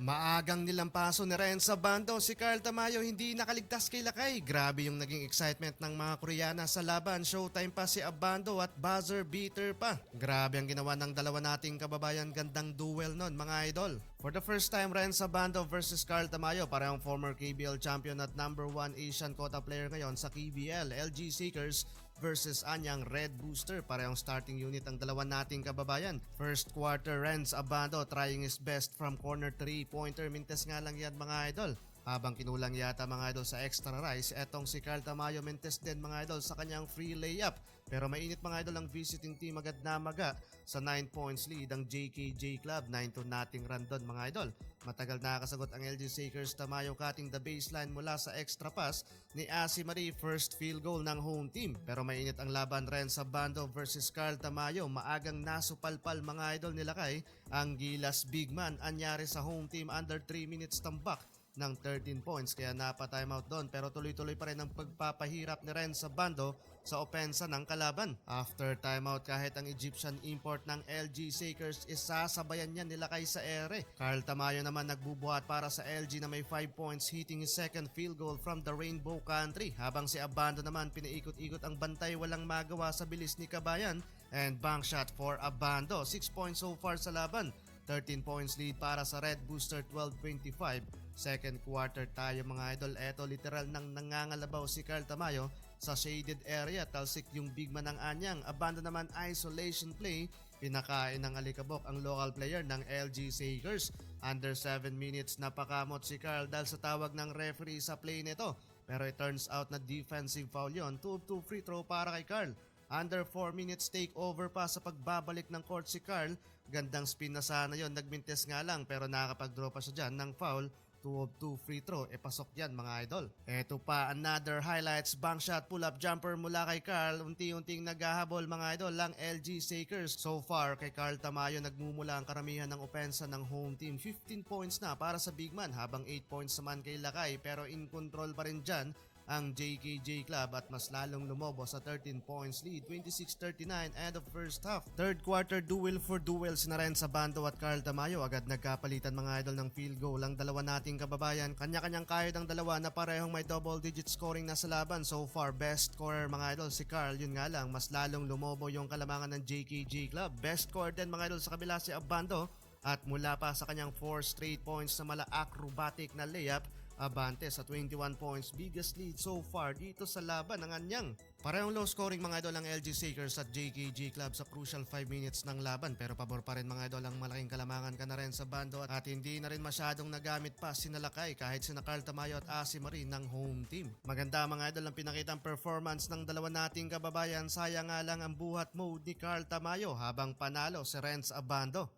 Maagang nilampaso ni Renz sa bando si Carl Tamayo hindi nakaligtas kay Lakay. Grabe yung naging excitement ng mga Koreana sa laban. Showtime pa si Abando at buzzer beater pa. Grabe ang ginawa ng dalawa nating kababayan, gandang duel nun mga idol. For the first time, Renz Abando versus Carl Tamayo, parehong former KBL champion at number 1 Asian quota player ngayon sa KBL. LG Seekers versus Anyang Red Booster, parehong starting unit ang dalawa nating kababayan. First quarter, Renz Abando trying his best from corner 3-pointer, mintes nga lang yan mga idol. Habang kinulang yata mga idol sa extra rice, etong si Carl Tamayo mintes din mga idol sa kanyang free layup. Pero mainit mga idol ang visiting team, agad na maga sa 9 points lead ang JKJ Club. 9-2 nating run doon mga idol. Matagal nakakasagot ang LG Seekers. Tamayo cutting the baseline mula sa extra pass ni Asi Marie, first field goal ng home team. Pero mainit ang laban rin sa Bando versus Carl Tamayo. Maagang nasupalpal mga idol nila kay ang Gilas big man. Anyari sa home team, under 3 minutes tambak ng 13 points, kaya napa-timeout doon, pero tuloy-tuloy pa rin ang pagpapahirap ni Renz sa bando sa opensa ng kalaban. After timeout, kahit ang Egyptian import ng LG Seekers, isasabayan niya nila kay sa ere. Carl Tamayo naman nagbubuhat para sa LG na may 5 points, hitting his second field goal from the Rainbow Country, habang si Abando naman pinaikot-ikot ang bantay, walang magawa sa bilis ni Kabayan, and bank shot for Abando. 6 points so far sa laban, 13 points lead para sa Red Booster, 12-25. Second quarter tayo mga idol. Eto literal nang nangangalabaw si Carl Tamayo sa shaded area. Talsik yung big man ng Anyang. Abando naman isolation play. Pinakain ng alikabok ang local player ng LG Seekers. Under 7 minutes napakamot si Carl dahil sa tawag ng referee sa play nito. Pero it turns out na defensive foul yon. 2-2 free throw para kay Carl. Under 4 minutes take over pa sa pagbabalik ng court si Carl. Gandang spin na sana yon, nagmintes nga lang pero nakakapag-draw pa siya dyan ng foul. 2 of 2 free throw, pasok yan mga idol. Eto pa, another highlights, bank shot, pull-up jumper mula kay Carl. Unti-unting naghahabol mga idol lang LG Seekers. So far, kay Carl Tamayo nagmumula ang karamihan ng opensa ng home team. 15 points na para sa big man, habang 8 points naman kay Lakay, pero in control pa rin dyan ang JKJ Club at mas lalong lumobo sa 13 points lead, 26-39 end of first half. Third quarter, duel for duel sina Renz Abando at Carl Tamayo. Agad nagkapalitan mga idol ng field goal ang dalawa nating kababayan. Kanya-kanyang kayod ang dalawa na parehong may double digit scoring na sa laban. So far, best scorer mga idol si Carl. Yun nga lang, mas lalong lumobo yung kalamangan ng JKJ Club. Best scorer din mga idol sa kabila si Abando. At mula pa sa kanyang 4 straight points na mala acrobatic na layup, abante sa 21 points, biggest lead so far dito sa laban ng Anyang. Parehong low scoring mga idol ang LG Seekers at JKJ Club sa crucial 5 minutes ng laban, pero pabor pa rin mga idol ang malaking kalamangan ka na rin sa bando at hindi na rin masyadong nagamit pa si Lakay kahit sina Carl Tamayo at Asi Marie ng home team. Maganda mga idol ang pinakitang performance ng dalawa nating kababayan, sayang nga lang ang buhat mode ni Carl Tamayo habang panalo si Renz Abando.